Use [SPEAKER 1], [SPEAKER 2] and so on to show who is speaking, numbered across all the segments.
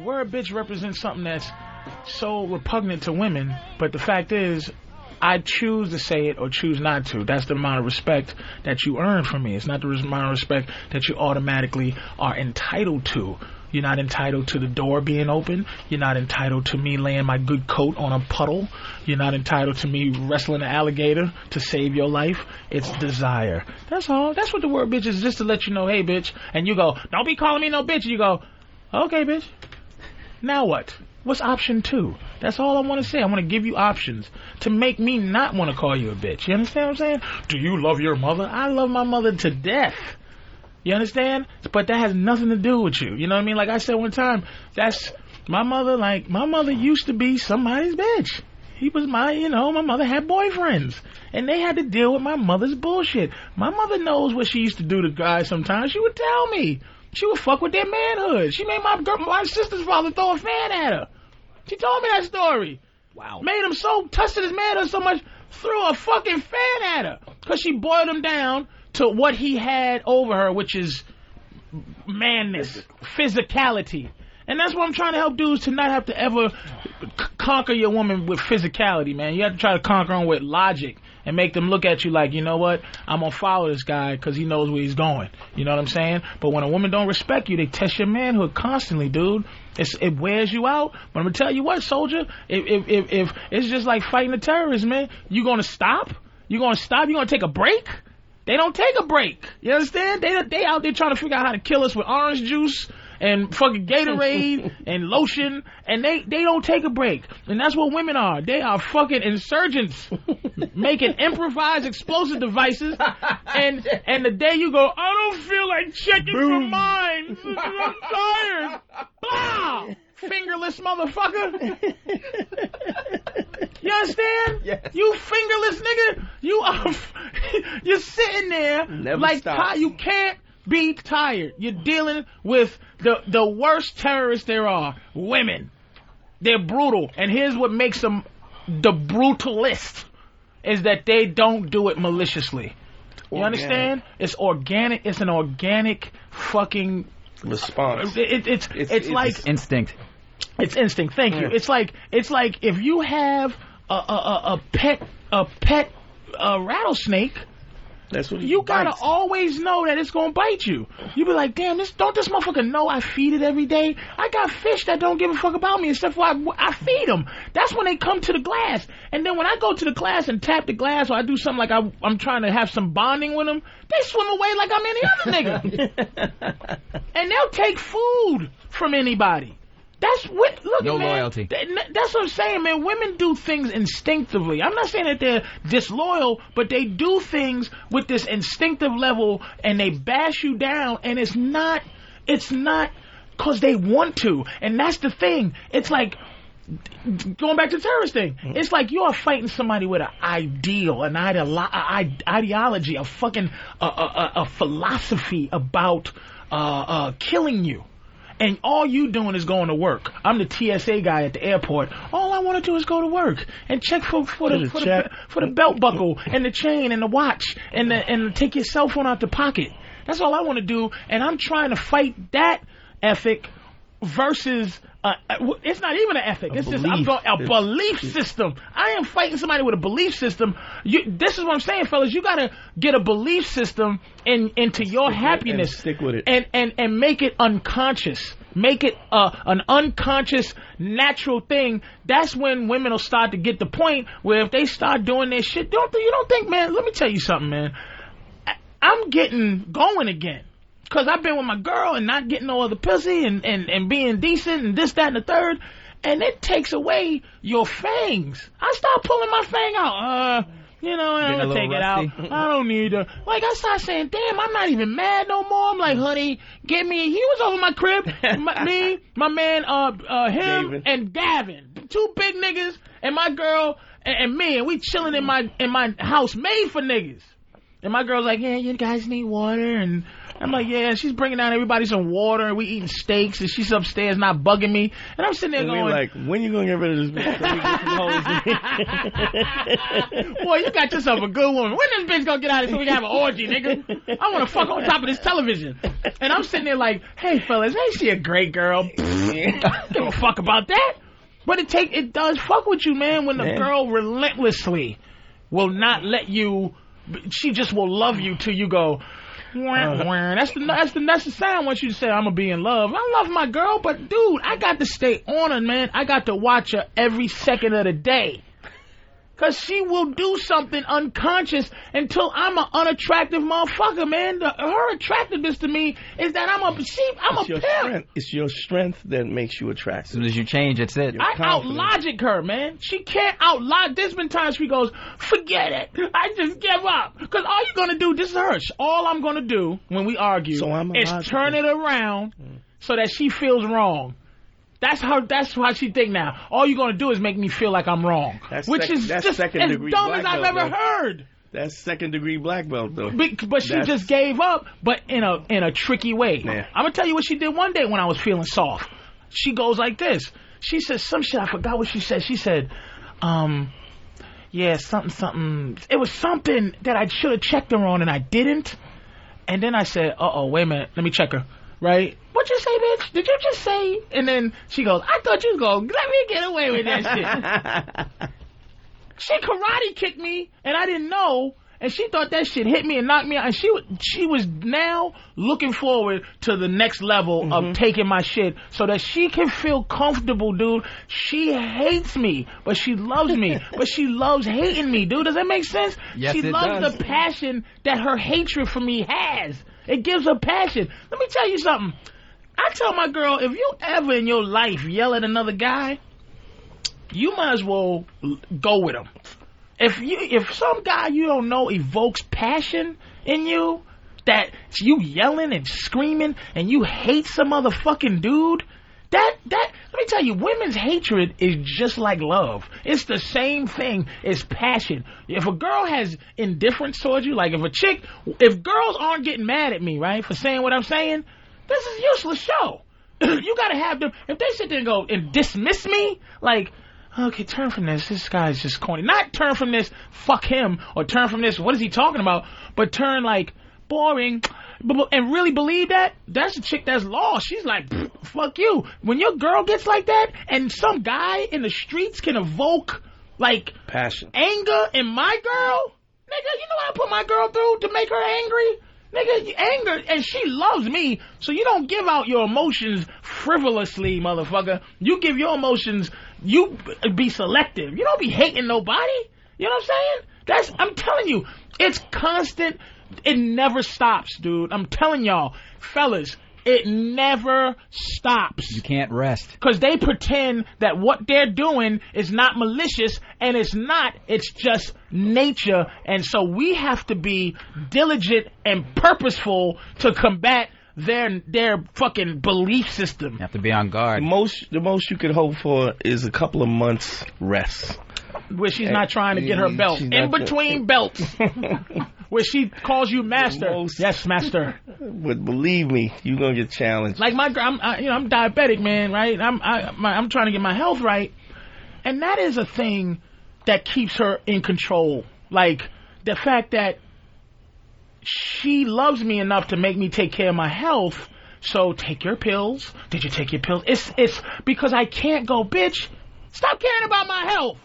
[SPEAKER 1] word bitch represents something that's so repugnant to women, but the fact is, I choose to say it or choose not to. That's the amount of respect that you earn from me. It's not the amount of respect that you automatically are entitled to. You're not entitled to the door being open. You're not entitled to me laying my good coat on a puddle. You're not entitled to me wrestling an alligator to save your life. It's desire. That's all. That's what the word bitch is, just to let you know, hey, bitch. And you go, don't be calling me no bitch. And you go, okay, bitch. Now what? What's option 2? That's all I want to say. I want to give you options to make me not want to call you a bitch. You understand what I'm saying? Do you love your mother? I love my mother to death. You understand? But that has nothing to do with you. You know what I mean? Like I said one time, that's my mother. Like, my mother used to be somebody's bitch. He was my mother had boyfriends. And they had to deal with my mother's bullshit. My mother knows what she used to do to guys sometimes. She would tell me. She would fuck with their manhood. She made my sister's father throw a fan at her. She told me that story.
[SPEAKER 2] Wow.
[SPEAKER 1] Made him so, tested his manhood so much, threw a fucking fan at her. Because she boiled him down to what he had over her, which is manness, physicality. And that's what I'm trying to help dudes, to not have to ever conquer your woman with physicality, man. You have to try to conquer them with logic and make them look at you like, you know what, I'm going to follow this guy because he knows where he's going. You know what I'm saying? But when a woman don't respect you, they test your manhood constantly, dude. It wears you out. But I'm going to tell you what, soldier, if it's just like fighting a terrorist, man. You going to stop? You going to stop? You going to take a break? They don't take a break. You understand? They out there trying to figure out how to kill us with orange juice and fucking Gatorade and lotion, and they don't take a break. And that's what women are. They are fucking insurgents making improvised explosive devices, and the day you go, I don't feel like checking for mine. I'm tired. Blah! Fingerless motherfucker. You understand?
[SPEAKER 2] Yes.
[SPEAKER 1] You fingerless nigga. You're sitting there.
[SPEAKER 2] Never
[SPEAKER 1] like
[SPEAKER 2] stops.
[SPEAKER 1] You can't be tired. You're dealing with the worst terrorists there are. Women. They're brutal. And here's what makes them the brutalist, is that they don't do it maliciously. You understand? It's organic. It's an organic fucking
[SPEAKER 3] response.
[SPEAKER 1] It's like
[SPEAKER 2] instinct.
[SPEAKER 1] It's instinct. Thank you. It's like if you have a pet rattlesnake.
[SPEAKER 3] That's what
[SPEAKER 1] you gotta always know that it's gonna bite you. You be like, damn, don't this motherfucker know I feed it every day? I got fish that don't give a fuck about me except for I feed them. That's when they come to the glass. And then when I go to the glass and tap the glass, or I do something like I'm trying to have some bonding with them, they swim away like I'm any other nigga. And they'll take food from anybody. That's what. Look,
[SPEAKER 2] no
[SPEAKER 1] man,
[SPEAKER 2] loyalty.
[SPEAKER 1] That's what I'm saying, man. Women do things instinctively. I'm not saying that they're disloyal, but they do things with this instinctive level, and they bash you down. And it's not because they want to. And that's the thing. It's like going back to the terrorist thing. It's like you are fighting somebody with an ideal, an ideology, a fucking a philosophy about killing you. And all you doing is going to work. I'm the TSA guy at the airport. All I want to do is go to work and check for the belt buckle and the chain and the watch and take your cell phone out the pocket. That's all I want to do. And I'm trying to fight that ethic versus it's not even an ethic. It's just a belief system. I am fighting somebody with a belief system. This is what I'm saying, fellas. You gotta get a belief system into your happiness
[SPEAKER 3] and stick with it,
[SPEAKER 1] and make it unconscious. Make it an unconscious, natural thing. That's when women will start to get the point where if they start doing their shit, you don't think, man. Let me tell you something, man. I'm getting going again. Because I've been with my girl and not getting no other pussy and being decent and this, that, and the third. And it takes away your fangs. I start pulling my fang out. I'm going to take it out. I don't need to. Like, I start saying, damn, I'm not even mad no more. I'm like, honey, get me. He was over my crib. Me, my man, him, David. And Gavin. 2 big niggas and my girl and me. And we chilling in my house made for niggas. And my girl's like, yeah, you guys need water and I'm like, yeah, she's bringing down everybody some water, and we eating steaks, and she's upstairs not bugging me. And I'm sitting there
[SPEAKER 3] and
[SPEAKER 1] going,
[SPEAKER 3] we're like, when you going to get rid of this bitch? So we get some hoes.
[SPEAKER 1] boy, you got yourself a good woman. When this bitch gonna get out of here so we can have an orgy, nigga? I want to fuck on top of this television. And I'm sitting there like, hey, fellas, ain't she a great girl? Give a fuck about that. But it does fuck with you, man, when the girl relentlessly will not let you, she just will love you till you go, wah, wah. That's the sound once you say, I'm gonna be in love. I love my girl, but dude, I got to stay on her, man. I got to watch her every second of the day. Cause she will do something unconscious until I'm an unattractive motherfucker, man. Her attractiveness to me is that I'm a pimp.
[SPEAKER 3] Strength. It's your strength that makes you attractive.
[SPEAKER 2] As soon as you change, it's it.
[SPEAKER 1] I out-logic her, man. She can't out-logic. There's been times she goes, forget it. I just give up. Cause all you're gonna do, this is her. All I'm gonna do when we argue is turn it around so that she feels wrong. That's how she think now. All you're gonna do is make me feel like I'm wrong,
[SPEAKER 3] that's
[SPEAKER 1] which is just as dumb as I've ever heard.
[SPEAKER 3] That's second-degree black belt, though.
[SPEAKER 1] But she just gave up, but in a tricky way. Yeah. I'm gonna tell you what she did one day when I was feeling soft. She goes like this. She said some shit. I forgot what she said. She said, yeah, something. It was something that I should have checked her on and I didn't. And then I said, wait a minute, let me check her. Right? What you say, bitch? Did you just say? And then she goes, I thought you was going to let me get away with that shit. She karate kicked me, and I didn't know, and she thought that shit hit me and knocked me out, and she was now looking forward to the next level of taking my shit so that she can feel comfortable, dude. She hates me, but she loves me, but she loves hating me, dude. Does that make sense?
[SPEAKER 2] Yes,
[SPEAKER 1] she loves the passion that her hatred for me has. It gives her passion. Let me tell you something. I tell my girl, if you ever in your life yell at another guy, you might as well go with him. If some guy you don't know evokes passion in you, that you yelling and screaming and you hate some motherfucking dude, that let me tell you, women's hatred is just like love. It's the same thing as passion. If a girl has indifference towards you, like if girls aren't getting mad at me, right, for saying what I'm saying, this is a useless show. You gotta have them. If they sit there and go and dismiss me, like, okay, turn from this guy's just corny. Not turn from this, fuck him, or turn from this, what is he talking about, but turn like, boring, and really believe that, that's a chick that's lost. She's like, fuck you. When your girl gets like that, and some guy in the streets can evoke, like,
[SPEAKER 3] passion,
[SPEAKER 1] anger in my girl, nigga, you know what I put my girl through to make her angry? Nigga, anger, and she loves me, so you don't give out your emotions frivolously, motherfucker. You give your emotions, you be selective. You don't be hating nobody. You know what I'm saying? I'm telling you, it's constant. It never stops, dude. I'm telling y'all, fellas, it never stops.
[SPEAKER 2] You can't rest.
[SPEAKER 1] Because they pretend that what they're doing is not malicious, and it's not. It's just nature. And so we have to be diligent and purposeful to combat their fucking belief system.
[SPEAKER 2] You have to be on guard.
[SPEAKER 3] The most you could hope for is a couple of months rest.
[SPEAKER 1] Where she's not trying to get her belt. In between belts. Where she calls you master. Yes, master.
[SPEAKER 3] But believe me, you're going to get challenged.
[SPEAKER 1] Like my girl, I'm diabetic, man, right? I'm trying to get my health right. And that is a thing that keeps her in control. Like, the fact that she loves me enough to make me take care of my health. So take your pills. Did you take your pills? It's because I can't go, bitch, stop caring about my health.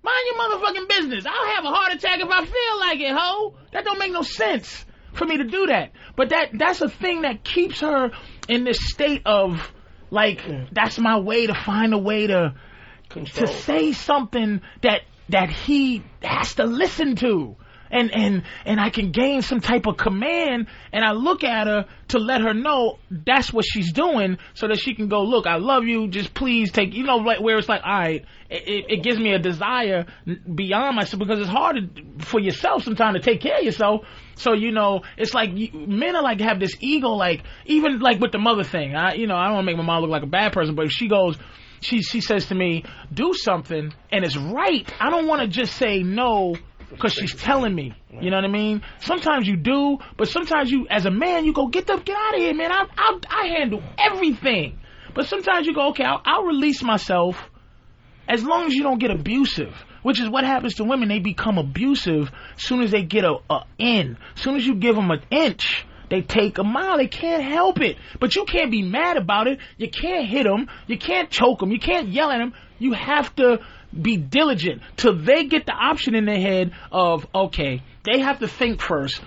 [SPEAKER 1] Mind your motherfucking business. I'll have a heart attack if I feel like it, ho. That don't make no sense for me to do that. But that's a thing that keeps her in this state of, like, that's my way to find a way to say something that he has to listen to. And I can gain some type of command, and I look at her to let her know that's what she's doing, so that she can go, look, I love you, just please take, like, where it's like, all right, it gives me a desire beyond myself, because it's hard for yourself sometimes to take care of yourself. So, it's like, men are like, have this ego, like, even like with the mother thing, I don't want to make my mom look like a bad person, but if she goes, she says to me, do something, and it's right. I don't want to just say no because she's telling me. You know what I mean? Sometimes you do, but sometimes you, as a man, you go, get out of here, man. I handle everything. But sometimes you go, okay, I'll release myself as long as you don't get abusive, which is what happens to women. They become abusive as soon as they get a in. As soon as you give them an inch, they take a mile. They can't help it. But you can't be mad about it. You can't hit them. You can't choke them. You can't yell at them. You have to be diligent till they get the option in their head of, okay, they have to think first,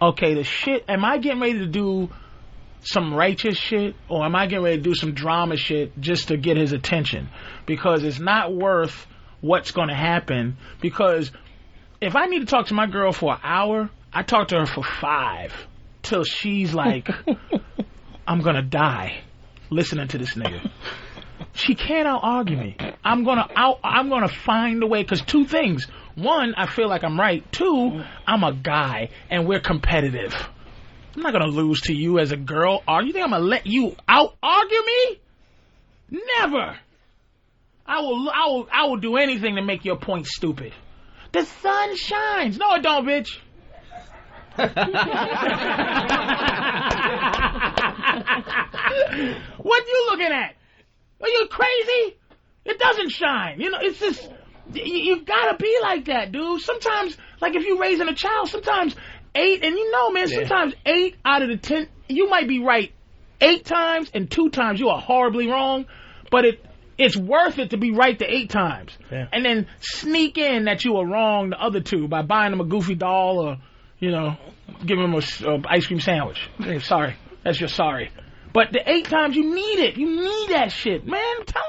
[SPEAKER 1] okay, the shit, am I getting ready to do some righteous shit, or am I getting ready to do some drama shit just to get his attention? Because it's not worth what's going to happen. Because if I need to talk to my girl for an hour, I talk to her for 5 till she's like, I'm going to die listening to this nigga. She can't out-argue me. I'm gonna find a way, because 2 things. 1, I feel like I'm right. 2, I'm a guy, and we're competitive. I'm not gonna lose to you as a girl. You think I'm gonna let you out-argue me? Never. I will do anything to make your point stupid. The sun shines. No, it don't, bitch. What you looking at? Are you crazy? It doesn't shine. You know, it's just, you gotta be like that, dude. Sometimes, like if you're raising a child, sometimes 8, and you know, man, sometimes 8 out of the 10, you might be right 8 times, and 2 times you are horribly wrong, but it's worth it to be right the 8 times. Yeah. And then sneak in that you were wrong the other 2 by buying them a goofy doll, or, you know, giving them a ice cream sandwich. Hey, sorry. That's your sorry. But the 8 times, you need it. You need that shit, man. I'm telling